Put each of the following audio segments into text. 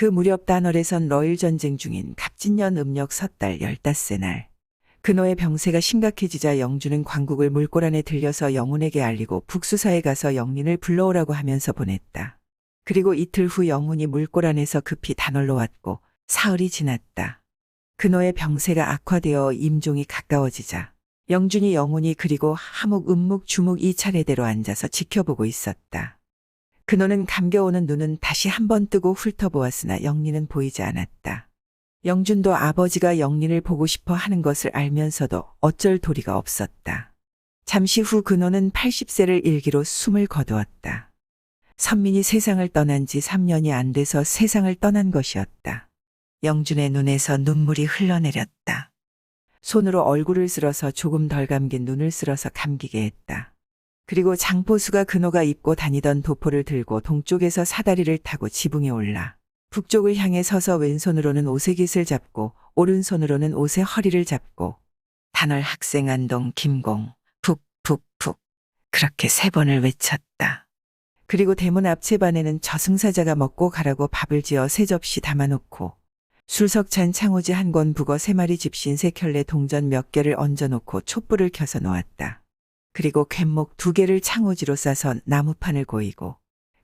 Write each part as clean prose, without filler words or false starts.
그 무렵 단월에선 러일 전쟁 중인 갑진년 음력 섣달 15세 날 근호의 병세가 심각해지자 영주는 광국을 물골 안에 들려서 영훈에게 알리고 북수사에 가서 영린을 불러오라고 하면서 보냈다. 그리고 이틀 후 영훈이 물골 안에서 급히 단월로 왔고 사흘이 지났다. 근호의 병세가 악화되어 임종이 가까워지자 영준이 영훈이 그리고 하묵 음묵 주묵 이 차례대로 앉아서 지켜보고 있었다. 근호는 감겨오는 눈은 다시 한번 뜨고 훑어보았으나 영린은 보이지 않았다. 영준도 아버지가 영린을 보고 싶어 하는 것을 알면서도 어쩔 도리가 없었다. 잠시 후 근호는 80세를 일기로 숨을 거두었다. 선민이 세상을 떠난 지 3년이 안 돼서 세상을 떠난 것이었다. 영준의 눈에서 눈물이 흘러내렸다. 손으로 얼굴을 쓸어서 조금 덜 감긴 눈을 쓸어서 감기게 했다. 그리고 장포수가 근호가 입고 다니던 도포를 들고 동쪽에서 사다리를 타고 지붕에 올라 북쪽을 향해 서서 왼손으로는 옷의 깃을 잡고 오른손으로는 옷의 허리를 잡고 단월 학생 안동 김공 푹푹푹 그렇게 3번을 외쳤다. 그리고 대문 앞채반에는 저승사자가 먹고 가라고 밥을 지어 3접시 담아놓고 술석찬 창호지 한 권 북어 3마리 집신 3켤레 동전 몇 개를 얹어놓고 촛불을 켜서 놓았다. 그리고 갯목 2개를 창호지로 싸서 나무판을 고이고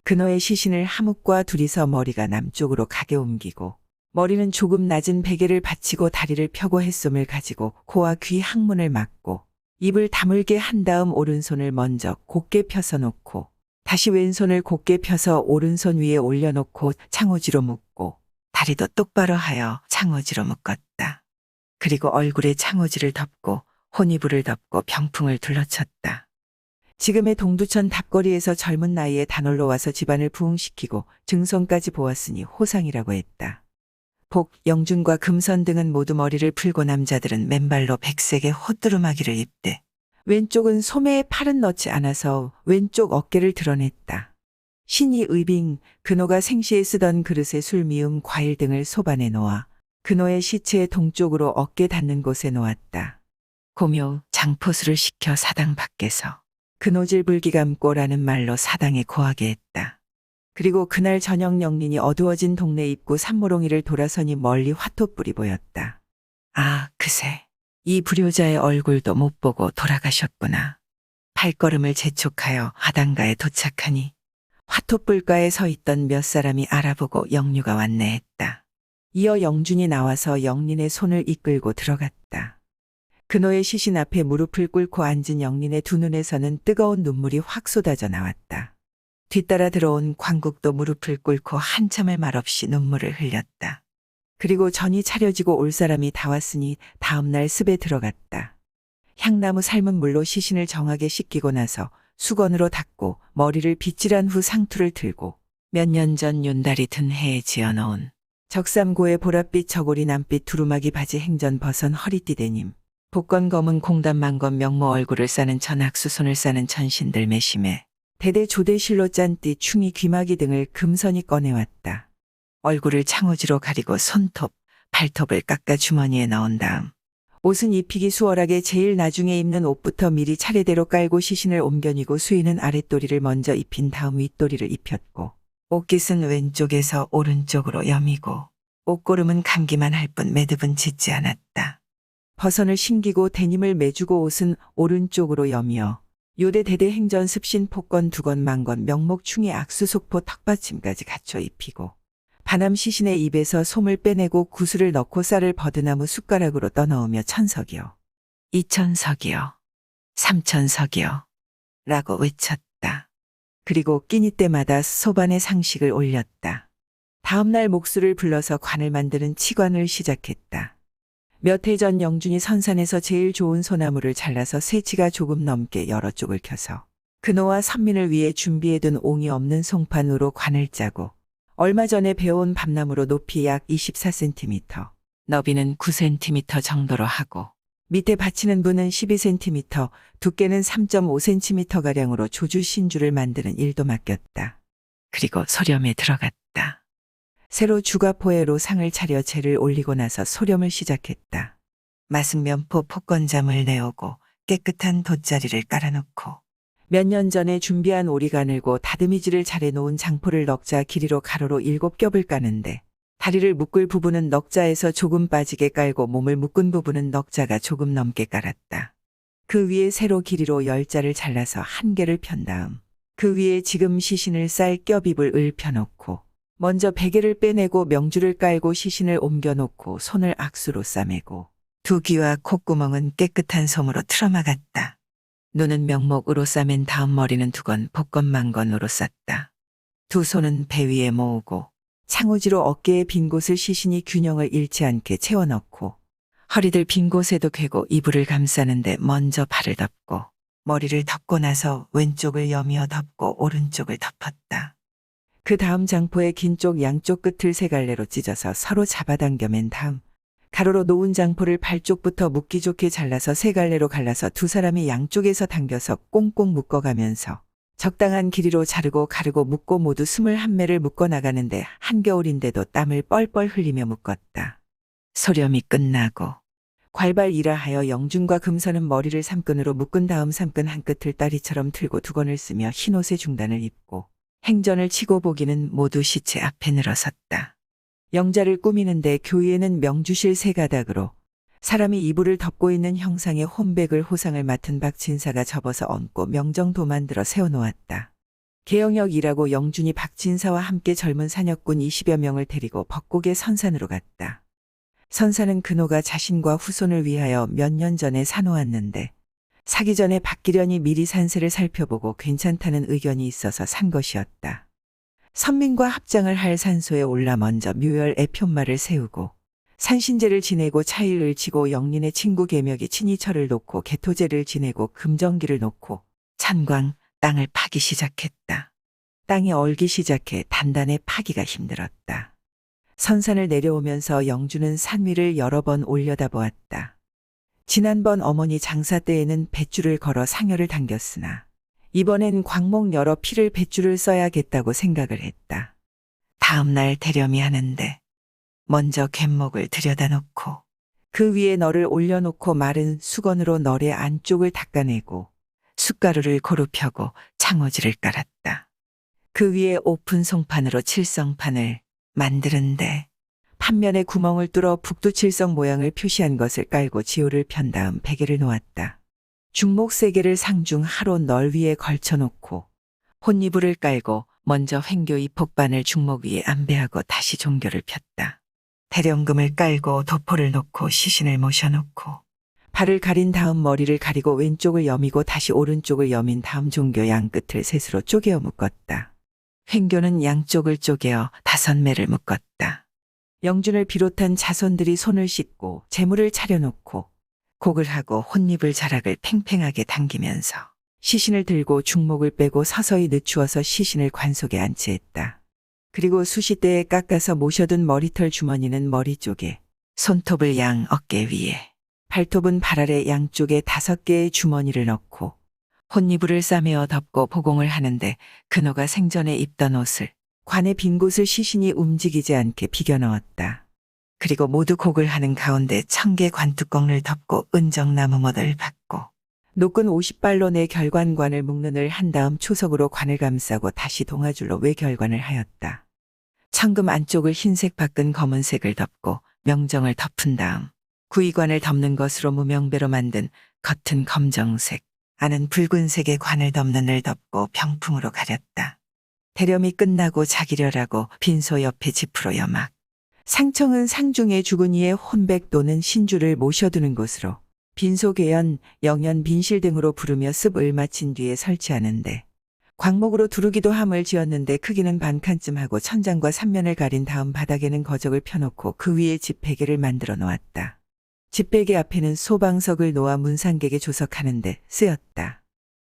근호의 시신을 하묵과 둘이서 머리가 남쪽으로 가게 옮기고 머리는 조금 낮은 베개를 받치고 다리를 펴고 햇솜을 가지고 코와 귀 항문을 막고 입을 다물게 한 다음 오른손을 먼저 곧게 펴서 놓고 다시 왼손을 곧게 펴서 오른손 위에 올려놓고 창호지로 묶고 다리도 똑바로 하여 창호지로 묶었다. 그리고 얼굴에 창호지를 덮고 혼이불을 덮고 병풍을 둘러쳤다. 지금의 동두천 답거리에서 젊은 나이에 단월로 와서 집안을 부흥시키고 증손까지 보았으니 호상이라고 했다. 복, 영준과 금선 등은 모두 머리를 풀고 남자들은 맨발로 백색의 호뚜루마기를 입되 왼쪽은 소매에 팔은 넣지 않아서 왼쪽 어깨를 드러냈다. 신이 의빙, 근호가 생시에 쓰던 그릇에 술 미음 과일 등을 소반에 놓아 근호의 시체의 동쪽으로 어깨 닿는 곳에 놓았다. 고묘 장포수를 시켜 사당 밖에서 근호질 불기감고라는 말로 사당에 고하게 했다. 그리고 그날 저녁 영린이 어두워진 동네 입구 산모롱이를 돌아서니 멀리 화토불이 보였다. 아, 그새 이 불효자의 얼굴도 못 보고 돌아가셨구나. 발걸음을 재촉하여 하단가에 도착하니 화토불가에 서 있던 몇 사람이 알아보고 영유가 왔네 했다. 이어 영준이 나와서 영린의 손을 이끌고 들어갔다. 근호의 시신 앞에 무릎을 꿇고 앉은 영린의 두 눈에서는 뜨거운 눈물이 확 쏟아져 나왔다. 뒤따라 들어온 광국도 무릎을 꿇고 한참을 말없이 눈물을 흘렸다. 그리고 전이 차려지고 올 사람이 다 왔으니 다음날 습에 들어갔다. 향나무 삶은 물로 시신을 정하게 씻기고 나서 수건으로 닦고 머리를 빗질한 후 상투를 들고 몇 년 전 윤달이 든 해에 지어놓은 적삼고의 보랏빛 저고리 남빛 두루마기 바지 행전 벗은 허리띠 데님 복건 검은 공단 만건 명모 얼굴을 싸는 천악수 손을 싸는 천신들 매심에 대대 조대실로 짠띠 충이 귀마기 등을 금선이 꺼내왔다. 얼굴을 창호지로 가리고 손톱, 발톱을 깎아 주머니에 넣은 다음 옷은 입히기 수월하게 제일 나중에 입는 옷부터 미리 차례대로 깔고 시신을 옮겨니고 수인은 아랫도리를 먼저 입힌 다음 윗도리를 입혔고 옷깃은 왼쪽에서 오른쪽으로 여미고 옷고름은 감기만 할 뿐 매듭은 짓지 않았다. 버선을 신기고 데님을 매주고 옷은 오른쪽으로 여미어 요대 대대 행전 습신 폭건 두건 만건 명목 충의 악수 속포 턱받침까지 갖춰 입히고 반암 시신의 입에서 솜을 빼내고 구슬을 넣고 쌀을 버드나무 숟가락으로 떠넣으며 천석이여 이천석이여 삼천석이여 라고 외쳤다. 그리고 끼니 때마다 소반의 상식을 올렸다. 다음날 목수를 불러서 관을 만드는 치관을 시작했다. 몇 해 전 영준이 선산에서 제일 좋은 소나무를 잘라서 새치가 조금 넘게 여러 쪽을 켜서 근호와 선민을 위해 준비해둔 옹이 없는 송판으로 관을 짜고 얼마 전에 베어온 밤나무로 높이 약 24cm, 너비는 9cm 정도로 하고 밑에 받치는 분은 12cm, 두께는 3.5cm가량으로 조주 신주를 만드는 일도 맡겼다. 그리고 소렴에 들어갔다. 새로 주가포에로 상을 차려 재를 올리고 나서 소렴을 시작했다. 마승면포 폭건잠을 내오고 깨끗한 돗자리를 깔아놓고 몇 년 전에 준비한 오리 가늘고 다듬이질을 잘해놓은 장포를 넉자 길이로 가로로 7겹을 까는데 다리를 묶을 부분은 넉자에서 조금 빠지게 깔고 몸을 묶은 부분은 넉자가 조금 넘게 깔았다. 그 위에 세로 길이로 10자를 잘라서 한 개를 편 다음 그 위에 지금 시신을 쌀 껴비을 을 펴놓고 먼저 베개를 빼내고 명주를 깔고 시신을 옮겨놓고 손을 악수로 싸매고 두 귀와 콧구멍은 깨끗한 솜으로 틀어막았다. 눈은 명목으로 싸맨 다음 머리는 두건 복건만건으로 쌌다. 두 손은 배 위에 모으고 창우지로 어깨의 빈 곳을 시신이 균형을 잃지 않게 채워넣고 허리들 빈 곳에도 괴고 이불을 감싸는데 먼저 발을 덮고 머리를 덮고 나서 왼쪽을 여미어 덮고 오른쪽을 덮었다. 그 다음 장포의 긴 쪽 양쪽 끝을 세 갈래로 찢어서 서로 잡아당겨 맨 다음 가로로 놓은 장포를 발 쪽부터 묶기 좋게 잘라서 세 갈래로 갈라서 두 사람이 양쪽에서 당겨서 꽁꽁 묶어가면서 적당한 길이로 자르고 가르고 묶고 모두 21매를 묶어 나가는데 한겨울인데도 땀을 뻘뻘 흘리며 묶었다. 소렴이 끝나고 괄발이라 하여 영준과 금선은 머리를 삼끈으로 묶은 다음 삼끈 한 끝을 따리처럼 틀고 두건을 쓰며 흰옷의 중단을 입고 행전을 치고 보기는 모두 시체 앞에 늘어섰다. 영자를 꾸미는데 교위에는 명주실 세 가닥으로 사람이 이불을 덮고 있는 형상의 혼백을 호상을 맡은 박진사가 접어서 얹고 명정도 만들어 세워놓았다. 계영역이라고 영준이 박진사와 함께 젊은 사역군 20여 명을 데리고 벚곡의 선산으로 갔다. 선산은 근호가 자신과 후손을 위하여 몇 년 전에 사놓았는데 사기 전에 박기련이 미리 산세를 살펴보고 괜찮다는 의견이 있어서 산 것이었다. 선민과 합장을 할 산소에 올라 먼저 묘열 애편마를 세우고 산신제를 지내고 차일을 치고 영린의 친구 계명이 친이철을 놓고 개토제를 지내고 금정기를 놓고 찬광 땅을 파기 시작했다. 땅이 얼기 시작해 단단해 파기가 힘들었다. 선산을 내려오면서 영주는 산 위를 여러 번 올려다보았다. 지난번 어머니 장사 때에는 뱃줄을 걸어 상여를 당겼으나 이번엔 광목 여러 피를 뱃줄을 써야겠다고 생각을 했다. 다음 날 대렴이 하는데 먼저 갯목을 들여다 놓고 그 위에 너를 올려놓고 마른 수건으로 너의 안쪽을 닦아내고 숯가루를 고루 펴고 창호지를 깔았다. 그 위에 오픈 송판으로 칠성판을 만드는데 판면에 구멍을 뚫어 북두칠성 모양을 표시한 것을 깔고 지호를 편 다음 베개를 놓았다. 중목 3개를 상중 하로 널 위에 걸쳐놓고 혼이불을 깔고 먼저 횡교 이폭반을 중목 위에 안배하고 다시 종교를 폈다. 대령금을 깔고 도포를 놓고 시신을 모셔놓고 발을 가린 다음 머리를 가리고 왼쪽을 여미고 다시 오른쪽을 여민 다음 종교 양끝을 셋으로 쪼개어 묶었다. 횡교는 양쪽을 쪼개어 5매를 묶었다. 영준을 비롯한 자손들이 손을 씻고 재물을 차려놓고 곡을 하고 혼입을 자락을 팽팽하게 당기면서 시신을 들고 중목을 빼고 서서히 늦추어서 시신을 관속에 안치했다. 그리고 수시대에 깎아서 모셔둔 머리털 주머니는 머리 쪽에, 손톱을 양 어깨 위에, 발톱은 발 아래 양쪽에 5개의 주머니를 넣고 혼이불을 싸매어 덮고 보공을 하는데 근호가 생전에 입던 옷을 관의 빈 곳을 시신이 움직이지 않게 비겨 넣었다. 그리고 모두 곡을 하는 가운데 청개 관뚜껑을 덮고 은정나무못을 받고 녹은 50발로 내 결관관을 묶는 을 한 다음 초석으로 관을 감싸고 다시 동아줄로 외결관을 하였다. 청금 안쪽을 흰색 밖은 검은색을 덮고 명정을 덮은 다음 구이관을 덮는 것으로 무명배로 만든 겉은 검정색, 안은 붉은색의 관을 덮는 을 덮고 병풍으로 가렸다. 대렴이 끝나고 자기려라고 빈소 옆에 지프로 여막. 상청은 상중에 죽은 이의 혼백 또는 신주를 모셔두는 곳으로 빈소 괴연, 영연, 빈실 등으로 부르며 습을 마친 뒤에 설치하는데 광목으로 두루기도 함을 지었는데 크기는 반칸쯤 하고 천장과 3면을 가린 다음 바닥에는 거적을 펴놓고 그 위에 집베개를 만들어 놓았다. 집베개 앞에는 소방석을 놓아 문상객에 조석하는데 쓰였다.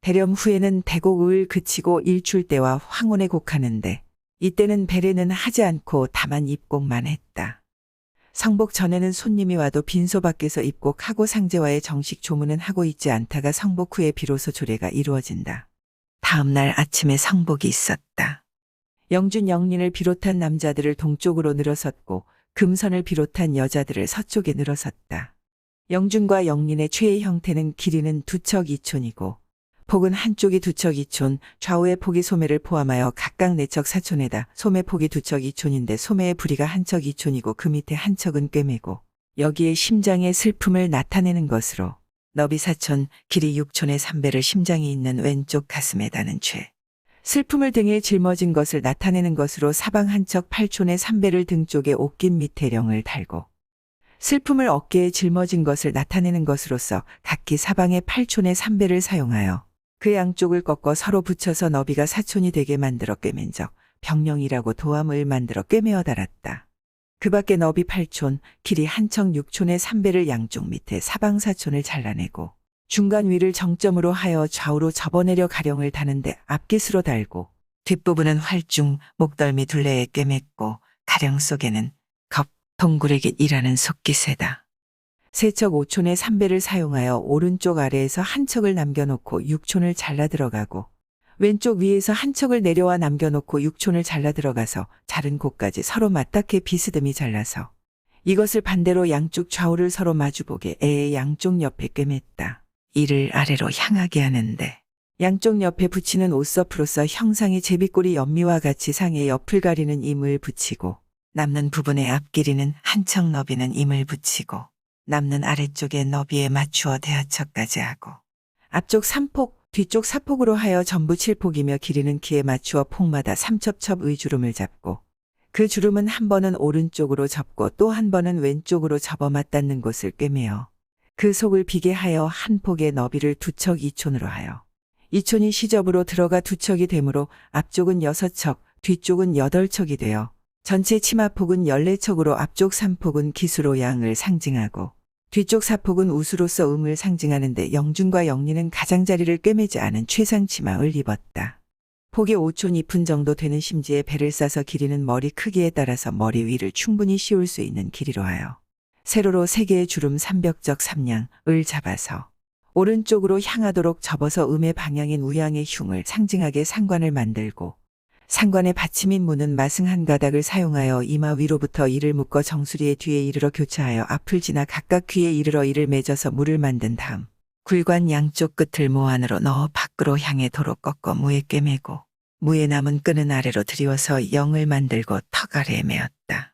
대렴 후에는 대곡을 그치고 일출 때와 황혼에 곡하는데 이때는 배례는 하지 않고 다만 입곡만 했다. 성복 전에는 손님이 와도 빈소 밖에서 입곡하고 상제와의 정식 조문은 하고 있지 않다가 성복 후에 비로소 조례가 이루어진다. 다음 날 아침에 성복이 있었다. 영준 영린을 비롯한 남자들을 동쪽으로 늘어섰고 금선을 비롯한 여자들을 서쪽에 늘어섰다. 영준과 영린의 최애 형태는 길이는 2척 2촌이고 폭은 한쪽이 2척 2촌, 좌우의 폭이 소매를 포함하여 각각 4척 4촌에다 소매 폭이 2척 2촌인데 소매의 부리가 1척 2촌이고 그 밑에 1척은 꿰매고 여기에 심장의 슬픔을 나타내는 것으로 너비 4촌, 길이 6촌의 3배를 심장이 있는 왼쪽 가슴에 다는 죄. 슬픔을 등에 짊어진 것을 나타내는 것으로 사방 1척 8촌의 3배를 등 쪽에 옷깃 밑에 령을 달고 슬픔을 어깨에 짊어진 것을 나타내는 것으로서 각기 사방의 8촌의 3배를 사용하여 그 양쪽을 꺾어 서로 붙여서 너비가 4촌이 되게 만들어 꿰맨 적 병령이라고 도함을 만들어 꿰매어 달았다. 그 밖에 너비 8촌, 길이 1척 6촌의 3배를 양쪽 밑에 사방 4촌을 잘라내고 중간 위를 정점으로 하여 좌우로 접어내려 가령을 다는데 앞깃으로 달고 뒷부분은 활중, 목덜미 둘레에 꿰맸고 가령 속에는 겁, 동굴의깃이라는 속깃에다. 3척 5촌의 3배를 사용하여 오른쪽 아래에서 1척을 남겨놓고 6촌을 잘라 들어가고 왼쪽 위에서 1척을 내려와 남겨놓고 6촌을 잘라 들어가서 자른 곳까지 서로 맞닿게 비스듬히 잘라서 이것을 반대로 양쪽 좌우를 서로 마주보게 애의 양쪽 옆에 꿰맸다. 이를 아래로 향하게 하는데 양쪽 옆에 붙이는 옷서프로서 형상이 제비꼬리 옆미와 같이 상의 옆을 가리는 임을 붙이고 남는 부분의 앞길이는 1척 너비는 임을 붙이고 남는 아래쪽에 너비에 맞추어 대하척까지 하고 앞쪽 3폭, 뒤쪽 4폭으로 하여 전부 7폭이며 길이는 키에 맞추어 폭마다 3첩첩의 주름을 잡고 그 주름은 한 번은 오른쪽으로 접고 또 한 번은 왼쪽으로 접어 맞닿는 곳을 꿰매어 그 속을 비게 하여 한 폭의 너비를 2척 2촌으로 하여 2촌이 시접으로 들어가 2척이 되므로 앞쪽은 6척, 뒤쪽은 8척이 되어 전체 치마폭은 14척으로 앞쪽 3폭은 기수로 양을 상징하고 뒤쪽 4폭은 우수로서 음을 상징하는데 영준과 영리는 가장자리를 꿰매지 않은 최상 치마를 입었다. 폭이 5촌 2푼 정도 되는 심지에 배를 싸서 길이는 머리 크기에 따라서 머리 위를 충분히 씌울 수 있는 길이로 하여 세로로 3개의 주름 3벽적 3냥을 잡아서 오른쪽으로 향하도록 접어서 음의 방향인 우양의 흉을 상징하게 상관을 만들고 상관의 받침인 문은 마승 한 가닥을 사용하여 이마 위로부터 이를 묶어 정수리의 뒤에 이르러 교차하여 앞을 지나 각각 귀에 이르러 이를 맺어서 물을 만든 다음 굴관 양쪽 끝을 모 안으로 넣어 밖으로 향해 도로 꺾어 무에 꿰매고 무에 남은 끈은 아래로 들이워서 영을 만들고 턱 아래에 메었다.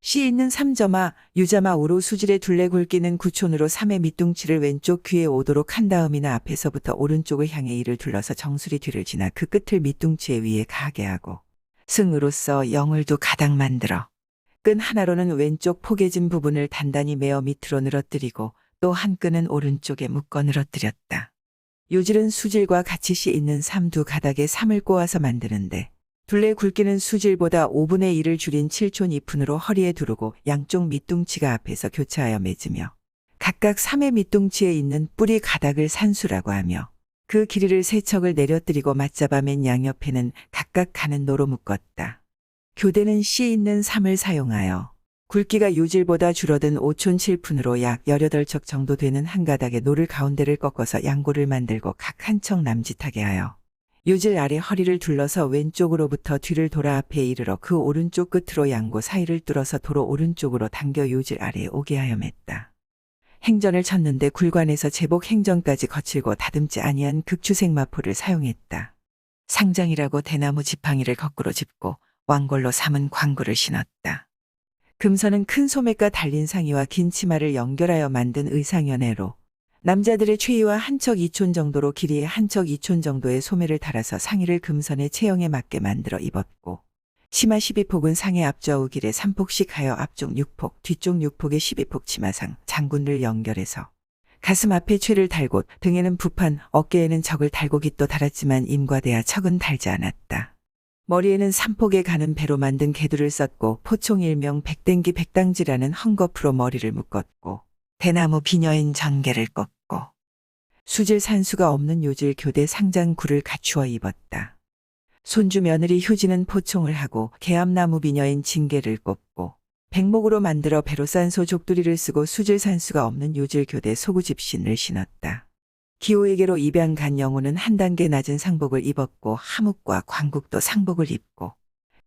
씨 있는 3점아, 유자마 우로 수질의 둘레 굵기는 9촌으로 3의 밑둥치를 왼쪽 귀에 오도록 한 다음이나 앞에서부터 오른쪽을 향해 이를 둘러서 정수리 뒤를 지나 그 끝을 밑둥치의 위에 가게 하고 승으로써 영을 두 가닥 만들어 끈 하나로는 왼쪽 포개진 부분을 단단히 메어 밑으로 늘어뜨리고 또 한 끈은 오른쪽에 묶어 늘어뜨렸다. 요질은 수질과 같이 씨 있는 3두 가닥에 3을 꼬아서 만드는데 둘레 굵기는 수질보다 5분의 1을 줄인 7촌 2푼으로 허리에 두르고 양쪽 밑둥치가 앞에서 교차하여 맺으며 각각 3의 밑둥치에 있는 뿌리 가닥을 산수라고 하며 그 길이를 3척을 내려뜨리고 맞잡아 맨 양옆에는 각각 가는 노로 묶었다. 교대는 씨 있는 3을 사용하여 굵기가 요질보다 줄어든 5촌 7푼으로 약 18척 정도 되는 한 가닥의 노를 가운데를 꺾어서 양고를 만들고 각 한 척 남짓하게 하여 요질 아래 허리를 둘러서 왼쪽으로부터 뒤를 돌아 앞에 이르러 그 오른쪽 끝으로 양고 사이를 뚫어서 도로 오른쪽으로 당겨 요질 아래에 오게 하여 맸다. 행전을 쳤는데 굴관에서 제복 행전까지 거칠고 다듬지 아니한 극추색 마포를 사용했다. 상장이라고 대나무 지팡이를 거꾸로 짚고 왕골로 삼은 광구를 신었다. 금선은 큰 소매가 달린 상의와 긴 치마를 연결하여 만든 의상연애로 남자들의 최의와 1척 2촌 정도로 길이에 1척 2촌 정도의 소매를 달아서 상의를 금선의 체형에 맞게 만들어 입었고 치마 12폭은 상의 앞좌우 길에 3폭씩 하여 앞쪽 6폭, 뒤쪽 6폭에 12폭 치마상, 장군을 연결해서 가슴 앞에 최를 달고 등에는 부판, 어깨에는 척을 달고 깃도 달았지만 임과 대하 척은 달지 않았다. 머리에는 3폭에 가는 배로 만든 개두를 썼고 포총 일명 백댕기 백당지라는 헝겊으로 머리를 묶었고 대나무 비녀인 전개를 꽂고 수질 산수가 없는 요질 교대 상장구를 갖추어 입었다. 손주 며느리 효지는 포총을 하고 개암나무 비녀인 징계를 꽂고 백목으로 만들어 배로 싼 소 족두리를 쓰고 수질 산수가 없는 요질 교대 소구집신을 신었다. 기호에게로 입양 간 영호는 한 단계 낮은 상복을 입었고 하묵과 광국도 상복을 입고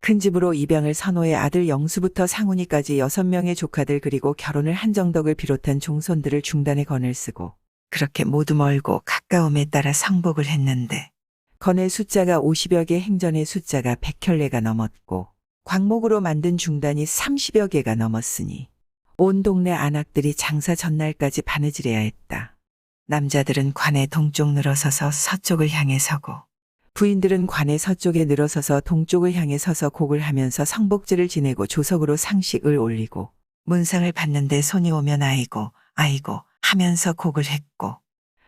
큰 집으로 입양을 선호해 아들 영수부터 상훈이까지 6명의 조카들 그리고 결혼을 한 정덕을 비롯한 종손들을 중단에 건을 쓰고 그렇게 모두 멀고 가까움에 따라 상복을 했는데 건의 숫자가 50여 개, 행전의 숫자가 100켤레가 넘었고 광목으로 만든 중단이 30여 개가 넘었으니 온 동네 안악들이 장사 전날까지 바느질해야 했다. 남자들은 관의 동쪽 늘어서서 서쪽을 향해 서고 부인들은 관의 서쪽에 늘어서서 동쪽을 향해 서서 곡을 하면서 성복제를 지내고 조석으로 상식을 올리고 문상을 받는데 손이 오면 아이고 아이고 하면서 곡을 했고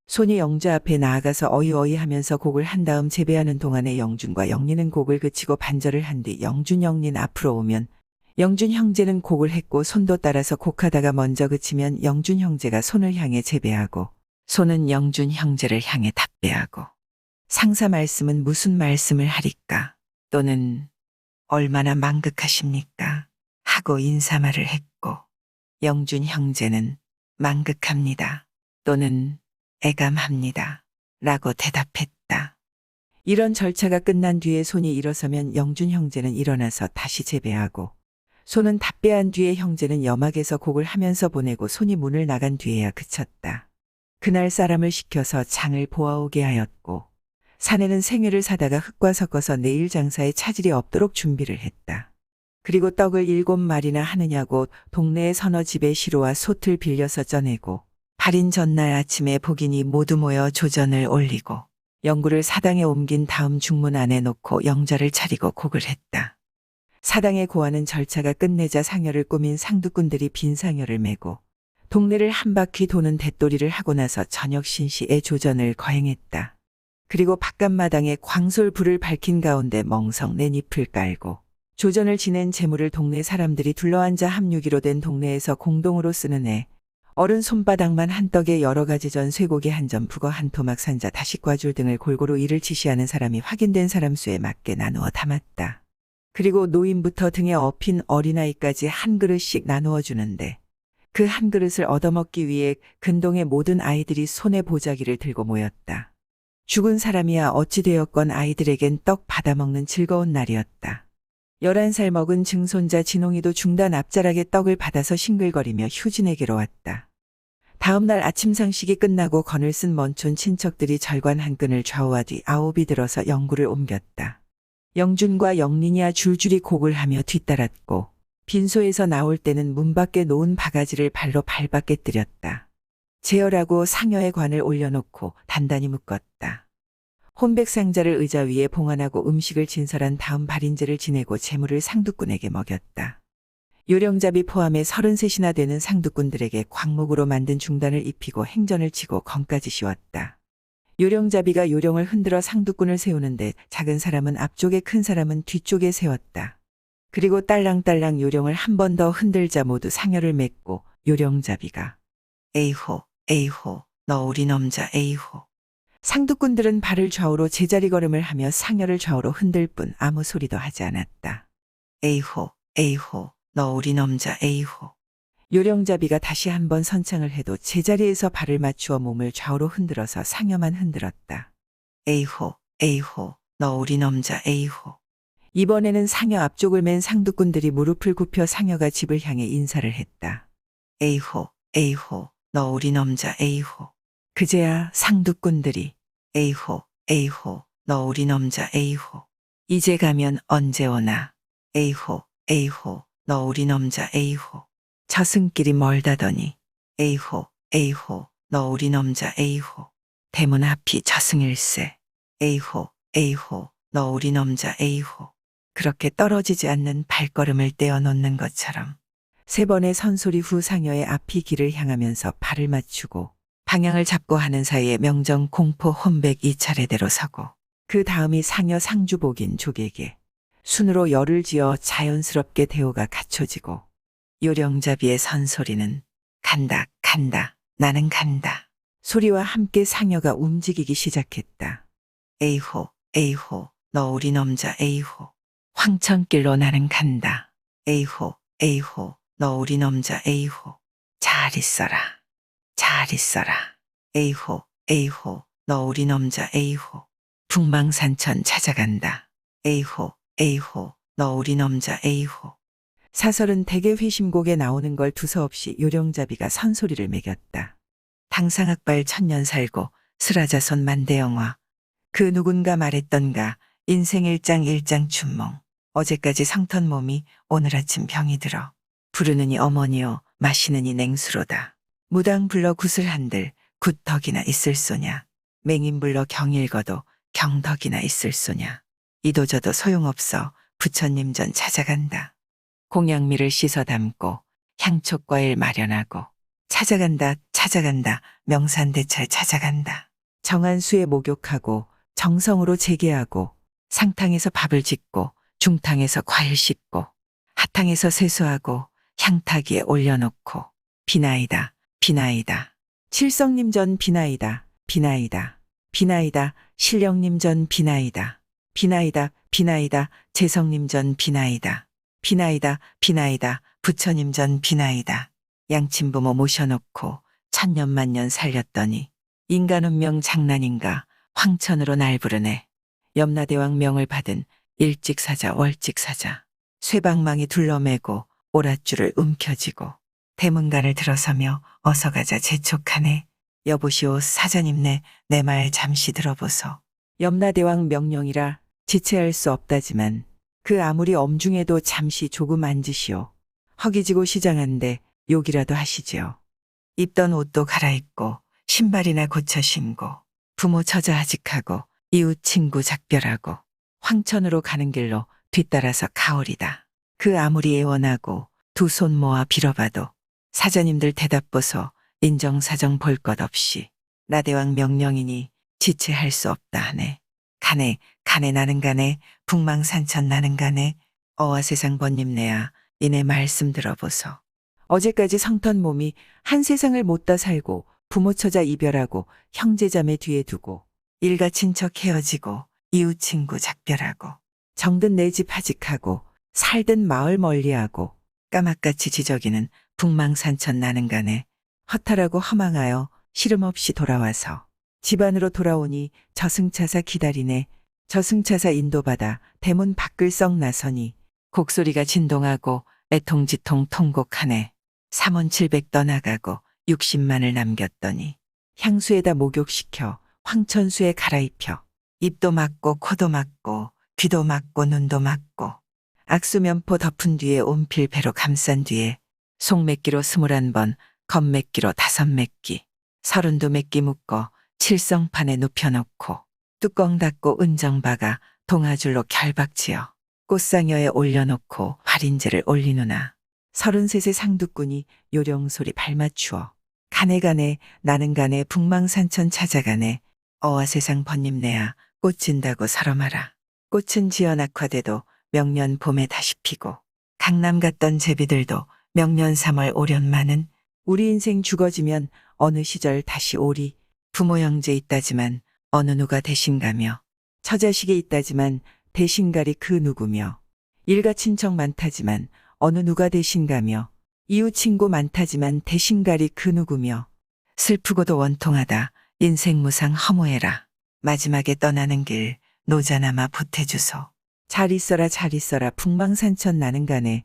손이 영자 앞에 나아가서 어이어이 하면서 곡을 한 다음 재배하는 동안에 영준과 영리는 곡을 그치고 반절을 한 뒤 영준 영린 앞으로 오면 영준 형제는 곡을 했고 손도 따라서 곡하다가 먼저 그치면 영준 형제가 손을 향해 재배하고 손은 영준 형제를 향해 답배하고 상사 말씀은 무슨 말씀을 하리까 또는 얼마나 망극하십니까 하고 인사말을 했고 영준 형제는 망극합니다 또는 애감합니다 라고 대답했다. 이런 절차가 끝난 뒤에 손이 일어서면 영준 형제는 일어나서 다시 재배하고 손은 답배한 뒤에 형제는 여막에서 곡을 하면서 보내고 손이 문을 나간 뒤에야 그쳤다. 그날 사람을 시켜서 장을 보아오게 하였고 사내는 생회를 사다가 흙과 섞어서 내일 장사에 차질이 없도록 준비를 했다. 그리고 떡을 7마리나 하느냐고 동네의 서너 집에 시로와 솥을 빌려서 쪄내고 발인 전날 아침에 복인이 모두 모여 조전을 올리고 영구를 사당에 옮긴 다음 중문 안에 놓고 영자를 차리고 곡을 했다. 사당에 고하는 절차가 끝내자 상여를 꾸민 상두꾼들이 빈 상여를 메고 동네를 한 바퀴 도는 대도리를 하고 나서 저녁 신시에 조전을 거행했다. 그리고 바깥마당에 광솔 불을 밝힌 가운데 멍석 넷잎을 깔고 조전을 지낸 재물을 동네 사람들이 둘러앉아 합류기로 된 동네에서 공동으로 쓰는 애 어른 손바닥만 한 떡에 여러 가지 전 쇠고기 한 점 북어 한 토막 산자 다식과줄 등을 골고루 이를 지시하는 사람이 확인된 사람 수에 맞게 나누어 담았다. 그리고 노인부터 등에 업힌 어린아이까지 한 그릇씩 나누어 주는데 그 한 그릇을 얻어먹기 위해 근동의 모든 아이들이 손에 보자기를 들고 모였다. 죽은 사람이야 어찌 되었건 아이들에겐 떡 받아먹는 즐거운 날이었다. 11살 먹은 증손자 진홍이도 중단 앞자락에 떡을 받아서 싱글거리며 휴진에게로 왔다. 다음 날 아침 상식이 끝나고 건을 쓴 먼촌 친척들이 절관 한 끈을 좌우하 뒤 아홉이 들어서 영구를 옮겼다. 영준과 영린이야 줄줄이 곡을 하며 뒤따랐고 빈소에서 나올 때는 문 밖에 놓은 바가지를 발로 밟아 깨뜨렸다. 제어라고 상여의 관을 올려놓고 단단히 묶었다. 혼백상자를 의자 위에 봉안하고 음식을 진설한 다음 발인제를 지내고 재물을 상두꾼에게 먹였다. 요령잡이 포함해 33이나 되는 상두꾼들에게 광목으로 만든 중단을 입히고 행전을 치고 건까지 씌웠다. 요령잡이가 요령을 흔들어 상두꾼을 세우는데 작은 사람은 앞쪽에 큰 사람은 뒤쪽에 세웠다. 그리고 딸랑딸랑 요령을 한 번 더 흔들자 모두 상여를 맺고 요령잡이가 에이호 에이호 너 우리 넘자 에이호 상두꾼들은 발을 좌우로 제자리 걸음을 하며 상여를 좌우로 흔들 뿐 아무 소리도 하지 않았다. 에이호 에이호 너 우리 넘자 에이호 요령잡이가 다시 한번 선창을 해도 제자리에서 발을 맞추어 몸을 좌우로 흔들어서 상여만 흔들었다. 에이호 에이호 너 우리 넘자 에이호 이번에는 상여 앞쪽을 맨 상두꾼들이 무릎을 굽혀 상여가 집을 향해 인사를 했다. 에이호 에이호 너 우리 넘자 에이호 그제야 상두꾼들이 에이호 에이호 너 우리 넘자 에이호 이제 가면 언제 오나 에이호 에이호 너 우리 넘자 에이호 저승길이 멀다더니 에이호 에이호 너 우리 넘자 에이호 대문 앞이 저승일세 에이호 에이호 너 우리 넘자 에이호 그렇게 떨어지지 않는 발걸음을 떼어놓는 것처럼 3번의 선소리 후 상여의 앞이 길을 향하면서 발을 맞추고 방향을 잡고 하는 사이에 명정 공포 혼백 2차례대로 서고 그 다음이 상여 상주복인 족에게 순으로 열을 지어 자연스럽게 대오가 갖춰지고 요령잡이의 선소리는 간다 간다 나는 간다 소리와 함께 상여가 움직이기 시작했다. 에이호 에이호 너 우리 넘자 에이호 황천길로 나는 간다. 에이호 에이호 너 우리 넘자 에이호 잘 있어라 잘 있어라 에이호 에이호 너 우리 넘자 에이호 북망산천 찾아간다. 에이호 에이호 너 우리 넘자 에이호 사설은 대개 회심곡에 나오는 걸 두서없이 요령잡이가 선소리를 매겼다. 당상악발 천년 살고 슬아자손 만대영화. 그 누군가 말했던가 인생 일장 일장 춘몽. 어제까지 상턴 몸이 오늘 아침 병이 들어. 부르느니 어머니요 마시느니 냉수로다. 무당 불러 굿을 한들 굿덕이나 있을 소냐. 맹인 불러 경 읽어도 경덕이나 있을 소냐. 이도저도 소용없어 부처님 전 찾아간다. 공양미를 씻어 담고 향촉과일 마련하고 찾아간다 찾아간다 명산대찰 찾아간다. 정한수에 목욕하고 정성으로 재개하고 상탕에서 밥을 짓고 중탕에서 과일 씻고 하탕에서 세수하고 향타기에 올려놓고 비나이다 비나이다. 칠성님 전 비나이다 비나이다 비나이다. 신령님 전 비나이다 비나이다 비나이다. 재성님 전 비나이다 비나이다 비나이다. 부처님 전 비나이다. 양친부모 모셔놓고 천년만년 살렸더니 인간 운명 장난인가 황천으로 날 부르네. 염라대왕 명을 받은 일찍사자 월찍사자. 쇠방망이 둘러매고 오랏줄을 움켜쥐고 대문간을 들어서며 어서 가자 재촉하네. 여보시오 사자님네 내 말 잠시 들어보소. 염라대왕 명령이라 지체할 수 없다지만 그 아무리 엄중해도 잠시 조금 앉으시오. 허기지고 시장한데 욕이라도 하시지요. 입던 옷도 갈아입고 신발이나 고쳐 신고 부모 처자하직하고 이웃 친구 작별하고 황천으로 가는 길로 뒤따라서 가오리다. 그 아무리 애원하고 두 손 모아 빌어봐도 사자님들 대답 보소 인정사정 볼 것 없이 나대왕 명령이니 지체할 수 없다 하네. 가네 가네 나는 가네 북망산천 나는 가네. 어와 세상 번님네야 이내 말씀 들어보소. 어제까지 성턴 몸이 한 세상을 못다 살고 부모 처자 이별하고 형제자매 뒤에 두고 일가 친척 헤어지고 이웃 친구 작별하고 정든 내 집 하직하고 살든 마을 멀리하고 까맣같이 지저귀는 북망산천 나는 가네. 허탈하고 허망하여 시름없이 돌아와서 집안으로 돌아오니 저승차사 기다리네. 저승차사 인도받아 대문 밖을 썩 나서니 곡소리가 진동하고 애통지통 통곡하네. 3원7백 떠나가고 60만을 남겼더니 향수에다 목욕시켜 황천수에 갈아입혀 입도 막고 코도 막고 귀도 막고 눈도 막고 악수면포 덮은 뒤에 온필 배로 감싼 뒤에 속맥기로 21번 겉맥기로 5맥기 32맥기 묶어 칠성판에 눕혀놓고 뚜껑 닫고 은정 박아 동아줄로 결박지어 꽃상여에 올려놓고 활인제를 올리누나 33세 상두꾼이 요령소리 발맞추어 가네 가네 나는 가네 북망산천 찾아가네. 어와 세상 번님네야 꽃 진다고 서러마라. 꽃은 지어 낙화돼도 명년 봄에 다시 피고 강남 갔던 제비들도 명년 3월 오련마는 우리 인생 죽어지면 어느 시절 다시 오리. 부모 형제 있다지만 어느 누가 대신가며 처자식이 있다지만 대신갈이 그 누구며 일가 친척 많다지만 어느 누가 대신가며 이웃 친구 많다지만 대신갈이 그 누구며 슬프고도 원통하다 인생 무상 허무해라. 마지막에 떠나는 길 노자나마 보태주소. 잘 있어라 북망산천 나는 가네.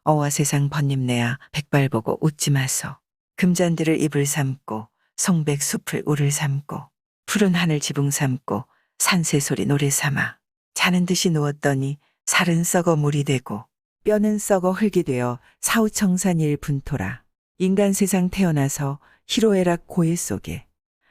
어와 세상 번님네야 백발 보고 웃지 마소. 금잔디를 입을 삼고 송백 숲을 우를 삼고 푸른 하늘 지붕 삼고 산새소리 노래 삼아 자는 듯이 누웠더니 살은 썩어 물이 되고 뼈는 썩어 흙이 되어 사후청산일 분토라. 인간 세상 태어나서 희로애락 고해 속에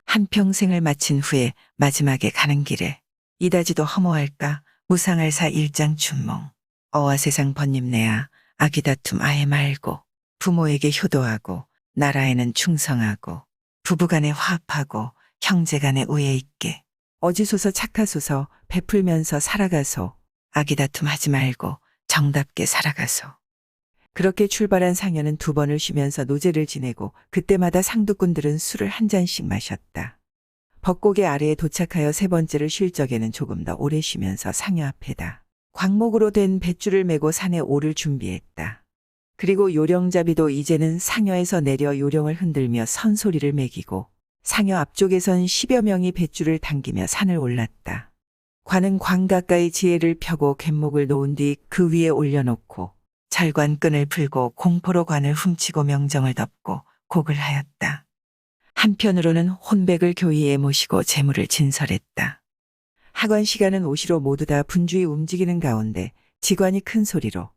한평생을 마친 후에 마지막에 가는 길에 이다지도 허무할까 무상할 사 일장 춘몽. 어와 세상 번님네야 아기다툼 아예 말고 부모에게 효도하고 나라에는 충성하고 부부간에 화합하고 형제간에 우애 있게 어지소서 착하소서 베풀면서 살아가소. 아기다툼 하지 말고 정답게 살아가소. 그렇게 출발한 상여는 2번을 쉬면서 노제를 지내고 그때마다 상두꾼들은 술을 한 잔씩 마셨다. 벚고개 아래에 도착하여 3번째를 쉴 적에는 조금 더 오래 쉬면서 상여 앞에다 광목으로 된 뱃줄을 메고 산에 오를 준비했다. 그리고 요령잡이도 이제는 상여에서 내려 요령을 흔들며 선소리를 매기고 상여 앞쪽에선 10여 명이 뱃줄을 당기며 산을 올랐다. 관은 광 가까이 지혜를 펴고 갯목을 놓은 뒤 그 위에 올려놓고 절관 끈을 풀고 공포로 관을 훔치고 명정을 덮고 곡을 하였다. 한편으로는 혼백을 교위에 모시고 재물을 진설했다. 학원 시간은 오시로 모두 다 분주히 움직이는 가운데 직관이 큰 소리로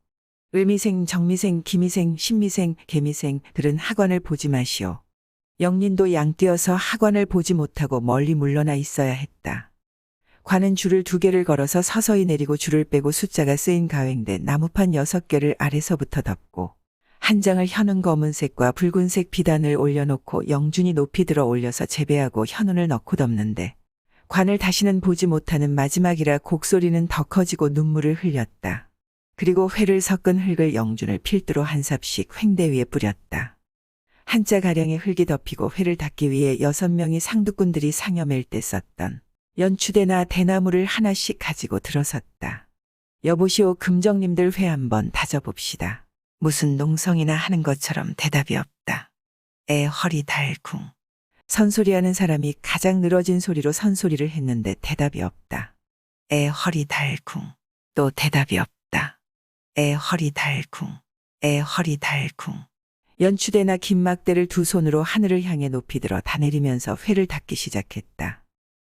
을미생, 정미생, 기미생, 신미생, 개미생들은 학원을 보지 마시오. 영린도 양뛰어서 학원을 보지 못하고 멀리 물러나 있어야 했다. 관은 줄을 2개를 걸어서 서서히 내리고 줄을 빼고 숫자가 쓰인 가행대 나무판 6개를 아래서부터 덮고 한 장을 현운 검은색과 붉은색 비단을 올려놓고 영준이 높이 들어 올려서 재배하고 현운을 넣고 덮는데 관을 다시는 보지 못하는 마지막이라 곡소리는 더 커지고 눈물을 흘렸다. 그리고 회를 섞은 흙을 영준을 필두로 한 삽씩 횡대 위에 뿌렸다. 한자가량의 흙이 덮이고 회를 닦기 위해 6명이 상두꾼들이 상여 맬 때 썼던 연추대나 대나무를 하나씩 가지고 들어섰다. 여보시오 금정님들 회 한번 다져봅시다. 무슨 농성이나 하는 것처럼 대답이 없다. 애 허리 달쿵. 선소리하는 사람이 가장 늘어진 소리로 선소리를 했는데 대답이 없다. 애 허리 달쿵. 또 대답이 없다. 애 허리 달쿵. 애 허리 달쿵. 연추대나 긴막대를 2 손으로 하늘을 향해 높이 들어 다 내리면서 회를 닦기 시작했다.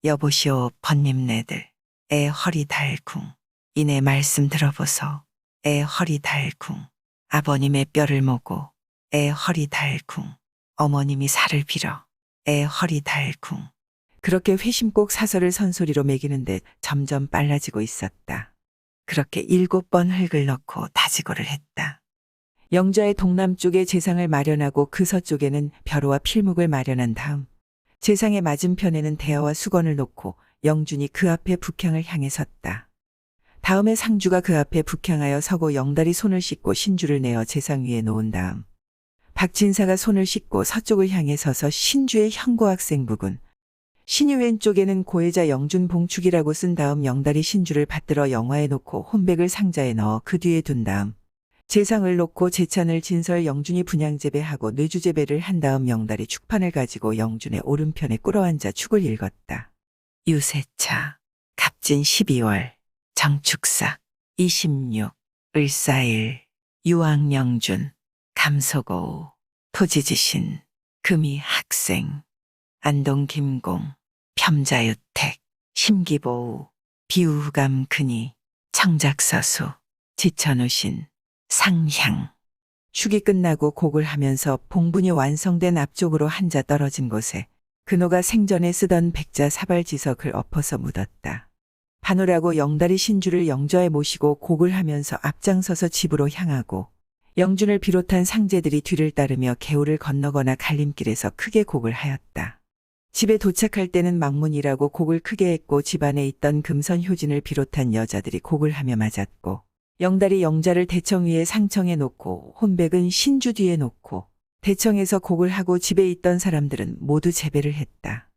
여보시오 번님네들. 애 허리 달쿵. 이내 말씀 들어보소. 애 허리 달쿵. 아버님의 뼈를 모고 애 허리 달쿵. 어머님이 살을 빌어 애 허리 달쿵. 그렇게 회심꼭 사설을 선소리로 매기는데 점점 빨라지고 있었다. 그렇게 7번 흙을 넣고 다지고를 했다. 영좌의 동남쪽에 제상을 마련하고 그 서쪽에는 벼루와 필묵을 마련한 다음 제상의 맞은편에는 대야와 수건을 놓고 영준이 그 앞에 북향을 향해 섰다. 다음에 상주가 그 앞에 북향하여 서고 영달이 손을 씻고 신주를 내어 제상 위에 놓은 다음 박진사가 손을 씻고 서쪽을 향해 서서 신주의 현고학생 부군 신이 왼쪽에는 고혜자 영준 봉축이라고 쓴 다음 영달이 신주를 받들어 영화에 놓고 혼백을 상자에 넣어 그 뒤에 둔 다음 제상을 놓고 제찬을 진설 영준이 분양재배하고 뇌주재배를 한 다음 영달이 축판을 가지고 영준의 오른편에 꿇어앉아 축을 읽었다. 유세차 갑진 12월 정축삭 26 을사일 유왕영준 감소고우 토지지신 금이 학생 안동김공 평자유택 심기보우 비우감 근이 청작서수 지천우신 상향. 축이 끝나고 곡을 하면서 봉분이 완성된 앞쪽으로 한자 떨어진 곳에 근호가 생전에 쓰던 백자 사발지석을 엎어서 묻었다. 반호라고 영달이 신주를 영좌에 모시고 곡을 하면서 앞장서서 집으로 향하고 영준을 비롯한 상제들이 뒤를 따르며 개울을 건너거나 갈림길에서 크게 곡을 하였다. 집에 도착할 때는 막문이라고 곡을 크게 했고 집 안에 있던 금선 효진을 비롯한 여자들이 곡을 하며 맞았고 영달이 영자를 대청 위에 상청에 놓고 혼백은 신주 뒤에 놓고 대청에서 곡을 하고 집에 있던 사람들은 모두 재배를 했다.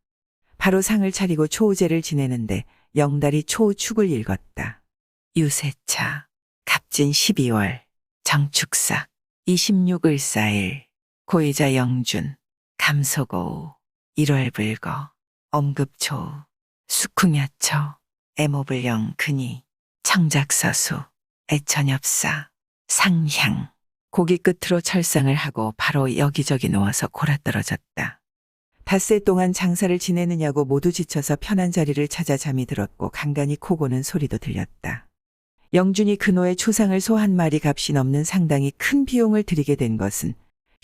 바로 상을 차리고 초우제를 지내는데 영달이 초우축을 읽었다. 유세차 갑진 12월 정축삭 26을사일 고혜자 영준 감소고우 1월불거 엄급초우 수쿵야처 애모불령 근이 청작서수 애천엽사 상향. 고기 끝으로 철상을 하고 바로 여기저기 놓아서 골아떨어졌다. 닷새 동안 장사를 지내느냐고 모두 지쳐서 편한 자리를 찾아 잠이 들었고 간간히 코 고는 소리도 들렸다. 영준이 근호의 초상을 소 한 마리 값이 넘는 상당히 큰 비용을 들이게 된 것은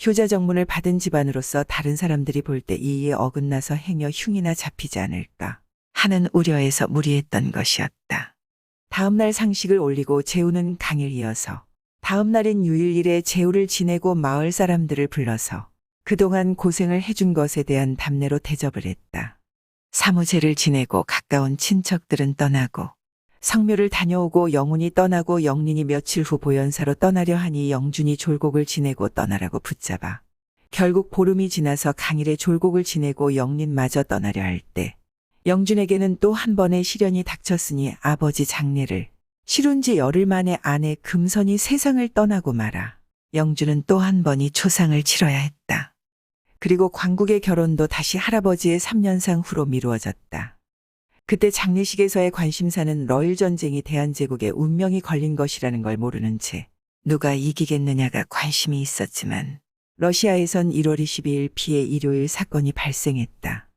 효자 정문을 받은 집안으로서 다른 사람들이 볼 때 이에 어긋나서 행여 흉이나 잡히지 않을까 하는 우려에서 무리했던 것이었다. 다음날 상식을 올리고 제우는 강일 이어서 다음날인 유일일에 제우를 지내고 마을 사람들을 불러서 그동안 고생을 해준 것에 대한 답례로 대접을 했다. 사무제를 지내고 가까운 친척들은 떠나고 성묘를 다녀오고 영훈이 떠나고 영린이 며칠 후 보현사로 떠나려 하니 영준이 졸곡을 지내고 떠나라고 붙잡아 결국 보름이 지나서 강일의 졸곡을 지내고 영린마저 떠나려 할 때 영준에게는 또 한 번의 시련이 닥쳤으니 아버지 장례를 치룬 지 열흘 만에 아내 금선이 세상을 떠나고 말아 영준은 또 한 번이 초상을 치러야 했다. 그리고 광국의 결혼도 다시 할아버지의 3년상 후로 미루어졌다. 그때 장례식에서의 관심사는 러일 전쟁이 대한제국의 운명이 걸린 것이라는 걸 모르는 채 누가 이기겠느냐가 관심이 있었지만 러시아에선 1월 22일 피해 일요일 사건이 발생했다.